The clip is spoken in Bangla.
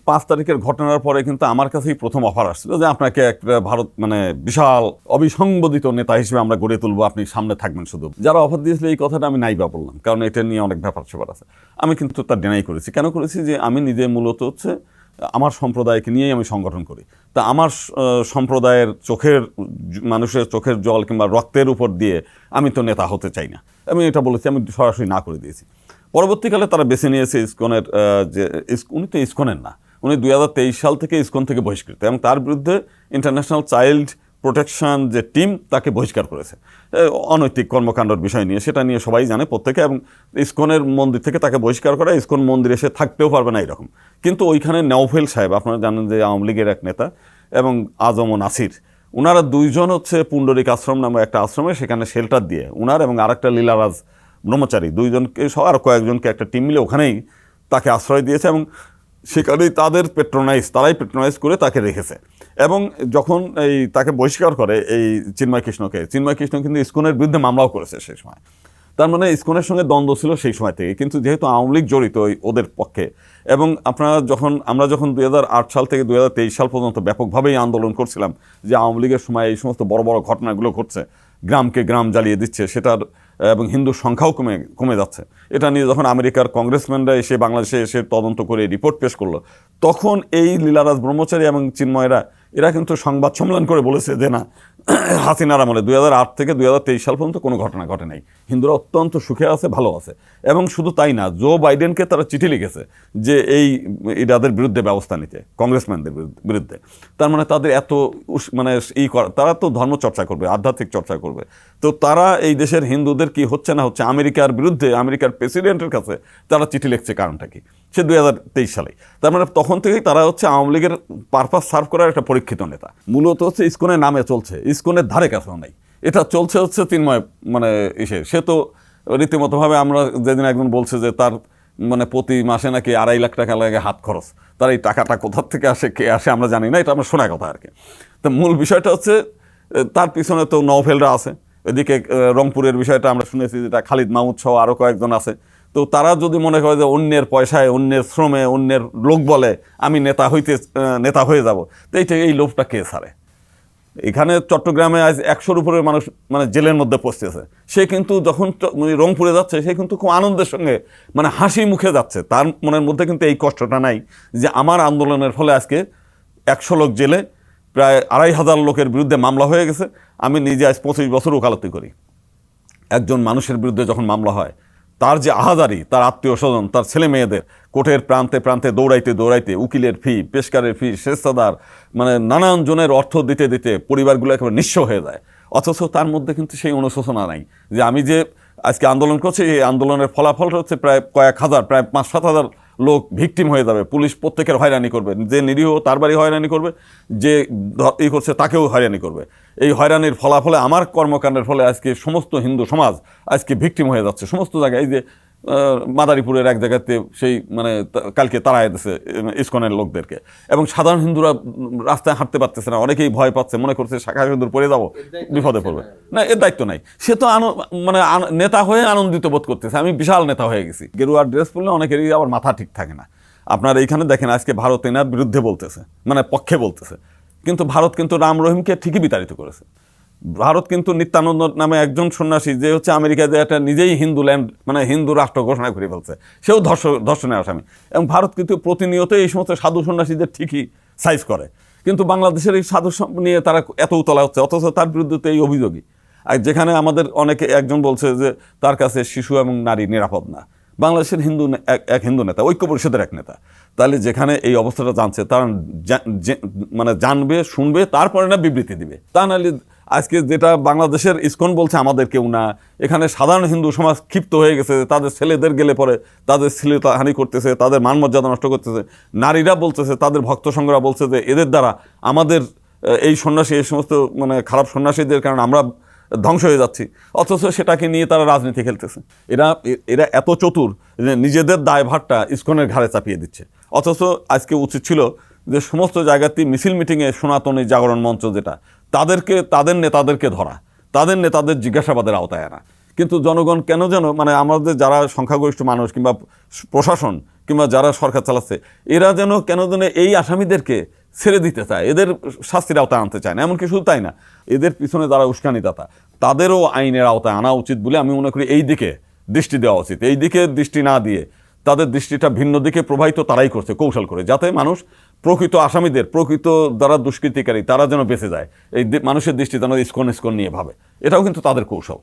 5 তারিখের ঘটনার পরে কিন্তু আমার কাছেই প্রথম অফার আসছিল যে আপনাকে একটা ভারত মানে বিশাল অবিসংবাদিত নেতা হিসেবে আমরা গড়ে তুলবো, আপনি সামনে থাকবেন। শুধু যারা অফার দিয়েছিল এই কথাটা আমি নাইবা বললাম, কারণ এটা নিয়ে অনেক ব্যাপার স্যাপার আছে। আমি কিন্তু তার ডিনাই করেছি। কেন করেছি? যে আমি নিজে মূলত হচ্ছে আমার সম্প্রদায়কে নিয়েই আমি সংগঠন করি। তা আমার সম্প্রদায়ের মানুষের চোখের জল কিংবা রক্তের উপর দিয়ে আমি তো নেতা হতে চাই না, আমি এটা বলেছি, আমি সরাসরি না করে দিয়েছি। পরবর্তীকালে তারা বেছে নিয়েছে ইসকনের যে উনি তো ইসকনের না, উনি 2023 সাল থেকে ইসকন থেকে বহিষ্কৃত, এবং তার বিরুদ্ধে ইন্টারন্যাশনাল চাইল্ড প্রোটেকশন যে টিম তাকে বহিষ্কার করেছে অনৈতিক কর্মকাণ্ডের বিষয় নিয়ে। সেটা নিয়ে সবাই জানে প্রত্যেকে, এবং ইসকনের মন্দির থেকে তাকে বহিষ্কার করা, ইসকন মন্দিরে এসে থাকতেও পারবে না এরকম। কিন্তু ওইখানে নওফেল সাহেব, আপনারা জানেন যে আওয়ামী লীগের এক নেতা, এবং আজম ও নাসির, ওনারা দুইজন হচ্ছে পুণ্ডরিক আশ্রম নামে একটা আশ্রমে সেখানে শেল্টার দিয়ে, ওনার এবং আরেকটা লীলারাজ ব্রহ্মচারী দুইজনকে সহ আর কয়েকজনকে একটা টিম মিলে ওখানেই তাকে আশ্রয় দিয়েছে, এবং সেখানেই তারাই পেট্রোনাইজ করে তাকে রেখেছে। এবং যখন তাকে বহিষ্কার করে এই চিন্ময় কৃষ্ণ কিন্তু ইসকনের বিরুদ্ধে মামলাও করেছে সেই সময়। তার মানে ইসকনের সঙ্গে দ্বন্দ্ব ছিল সেই সময় থেকে, কিন্তু যেহেতু আওয়ামী লীগ জড়িত ওদের পক্ষে, এবং আমরা যখন 2008 সাল থেকে 2023 সাল পর্যন্ত ব্যাপকভাবেই আন্দোলন করছিলাম যে আওয়ামী লীগের সময় এই সমস্ত বড় বড় ঘটনাগুলো ঘটছে, গ্রামকে গ্রাম জ্বালিয়ে দিচ্ছে সেটার, এবং হিন্দুর সংখ্যাও কমে যাচ্ছে, এটা নিয়ে যখন আমেরিকার কংগ্রেসম্যানরা এসে বাংলাদেশে এসে তদন্ত করে রিপোর্ট পেশ করলো, তখন এই লীলারাজ ব্রহ্মচারী এবং চিন্ময়রা এরা কিন্তু সংবাদ সম্মেলন করে বলেছে যে না, হাসিনার আমলে 2008 থেকে 2023 সাল পর্যন্ত কোনো ঘটনা ঘটে নাই, হিন্দুরা অত্যন্ত সুখে আছে, ভালো আছে। এবং শুধু তাই না, জো বাইডেনকে তারা চিঠি লিখেছে যে এদের বিরুদ্ধে ব্যবস্থা নিতে, কংগ্রেসম্যানদের বিরুদ্ধে। তার মানে তাদের এত মানে তারা তো ধর্ম চর্চা করবে, আধ্যাত্মিক চর্চা করবে, তো তারা এই দেশের হিন্দুদের কি হচ্ছে না হচ্ছে আমেরিকার বিরুদ্ধে, আমেরিকার প্রেসিডেন্টের কাছে তারা চিঠি লিখছে। কারণটা কি? সে 2023 সালে। তার মানে তখন থেকেই তারা হচ্ছে আওয়ামী লীগের পারপাস সার্ভ করার একটা পরীক্ষিত নেতা। মূলত হচ্ছে ইসকনের নামে চলছে, ইসকনের ধারে কাছেও নাই, এটা চলছে হচ্ছে চিন্ময় মানে সে তো রীতিমতোভাবে, আমরা যেদিন একজন বলছে যে তার মানে প্রতি মাসে নাকি 2.5 লাখ টাকা লাগে হাত খরচ, তার এই টাকাটা কোথার থেকে আসে, কে আসে আমরা জানি না, এটা আমরা শোনা কথা আর কি। তো মূল বিষয়টা হচ্ছে তার পিছনে তো নওফেলরা আছে, এদিকে রংপুরের বিষয়টা আমরা শুনেছি, যেটা খালিদ মাহমুদ সহ আরও কয়েকজন আছে। তো তারা যদি মনে করে যে অন্যের পয়সায়, অন্যের শ্রমে, অন্যের লোক বলে আমি নেতা হয়ে যাব, তো এই লোভটা কে ছাড়ে? এখানে চট্টগ্রামে আজ 100-র উপরে মানুষ মানে জেলের মধ্যে পৌঁছেছে, সে কিন্তু যখন রংপুরে যাচ্ছে সে কিন্তু খুব আনন্দের সঙ্গে মানে হাসি মুখে যাচ্ছে, তার মনের মধ্যে কিন্তু এই কষ্টটা নাই যে আমার আন্দোলনের ফলে আজকে 100 লোক জেলে, প্রায় 2,500 লোকের বিরুদ্ধে মামলা হয়ে গেছে। আমি নিজে আজ 25 বছর ওকালতি করি, একজন মানুষের বিরুদ্ধে যখন মামলা হয়, তার যে আহাজারি, তার আত্মীয় স্বজন, তার ছেলে মেয়েদের কোর্টের প্রান্তে প্রান্তে দৌড়াইতে উকিলের ফি, পেশকারের ফি, স্বেচ্ছাদার, মানে নানান জনের অর্থ দিতে দিতে পরিবারগুলো একেবারে নিঃস্ব হয়ে যায়। অথচ তার মধ্যে কিন্তু সেই অনুশোচনা নাই যে আমি যে আজকে আন্দোলন করছি, এই আন্দোলনের ফলাফলটা হচ্ছে প্রায় কয়েক হাজার, প্রায় 5-7 হাজার লোক ভিকটিম হয়ে যাবে, পুলিশ প্রত্যেকের হয়রানি করবে, যে নিরীহ তার বাড়ি হয়রানি করবে, যে করছে তাকেও হয়রানি করবে। এই হয়রানির ফলাফলে, আমার কর্মকাণ্ডের ফলে আজকে সমস্ত হিন্দু সমাজ আজকে ভিকটিম হয়ে যাচ্ছে সমস্ত জায়গায়। এই যে মাদারীপুরের এক জায়গাতে সেই মানে কালকে তাড়ায় দিয়েছে ইসকনের লোকদেরকে, এবং সাধারণ হিন্দুরা রাস্তায় হাঁটতে পারতেছে না, অনেকেই ভয় পাচ্ছে, মনে করছে শাখা হিন্দুর পড়ে যাবো, বিপদে পড়বে। না, এর দায়িত্ব নাই, সে তো মানে নেতা হয়ে আনন্দিত বোধ করতেছে, আমি বিশাল নেতা হয়ে গেছি। গেরুয়ার ড্রেস পরলে অনেকেরই আবার মাথা ঠিক থাকে না। আপনার এইখানে দেখেন আজকে ভারত এনার বিরুদ্ধে বলতেছে, মানে পক্ষে বলতেছে, কিন্তু ভারত কিন্তু রাম রহিমকে ঠিকই বিতাড়িত করেছে। ভারত কিন্তু নিত্যানন্দ নামে একজন সন্ন্যাসী, যে হচ্ছে আমেরিকায় যে একটা নিজেই হিন্দু ল্যান্ড মানে হিন্দু রাষ্ট্র ঘোষণা করে ফেলছে, সেও ধর্ষণের আসামি। এবং ভারত কিন্তু প্রতিনিয়ত এই সমস্ত সাধু সন্ন্যাসীদের ঠিকই সাইজ করে, কিন্তু বাংলাদেশের এই সাধু নিয়ে তারা এত উতলা হচ্ছে, অথচ তার বিরুদ্ধে তো এই অভিযোগই। আর যেখানে আমাদের অনেকে একজন বলছে যে তার কাছে শিশু এবং নারী নিরাপদ না, বাংলাদেশের এক হিন্দু নেতা, ঐক্য পরিষদের এক নেতা, তাহলে যেখানে এই অবস্থাটা জানছে তারা মানে জানবে, শুনবে, তারপরে না বিবৃতি দিবে। তা নাহলে আজকে যেটা বাংলাদেশের ইসকন বলছে আমাদের কেউ না, এখানে সাধারণ হিন্দু সমাজ ক্ষিপ্ত হয়ে গেছে, তাদের ছেলেদের গেলে পরে তাদের শ্লীলতাহানি করতেছে, তাদের মান মর্যাদা নষ্ট করতেছে। নারীরা বলতেছে, তাদের ভক্ত সংঘরা বলছে যে এদের দ্বারা আমাদের এই সন্ন্যাসী, এই সমস্ত মানে খারাপ সন্ন্যাসীদের কারণে আমরা ধ্বংস হয়ে যাচ্ছি। অথচ সেটাকে নিয়ে তারা রাজনীতি খেলতেছে। এরা এত চতুর যে নিজেদের দায়ভারটা ইসকনের ঘাড়ে চাপিয়ে দিচ্ছে। অথচ আজকে উচিত ছিল যে সমস্ত জায়গাতেই মিছিল মিটিংয়ে সনাতনী জাগরণ মঞ্চ যেটা, তাদের নেতাদেরকে ধরা, তাদের নেতাদের জিজ্ঞাসাবাদের আওতায় আনা। কিন্তু জনগণ কেন যেন মানে আমাদের যারা সংখ্যাগরিষ্ঠ মানুষ কিংবা প্রশাসন কিংবা যারা সরকার চালাচ্ছে এরা যেন কেন যেন এই আসামিদেরকে ছেড়ে দিতে চায়, এদের শাস্তির আওতায় আনতে চায় না। এমনকি শুধু তাই না, এদের পিছনে যারা উস্কানিদাতা তাদেরও আইনের আওতায় আনা উচিত বলে আমি মনে করি। এই দিকে দৃষ্টি দেওয়া উচিত। এই দিকে দৃষ্টি না দিয়ে তাদের দৃষ্টিটা ভিন্ন দিকে প্রবাহিত তারাই করছে কৌশল করে, যাতে মানুষ প্রকৃত আসামিদের, প্রকৃত যারা দুষ্কৃতিকারী তারা যেন বেঁচে যায়। এই মানুষের দৃষ্টি যেন ইস্কন ইস্কন নিয়ে ভাবে, এটাও কিন্তু তাদের কৌশল।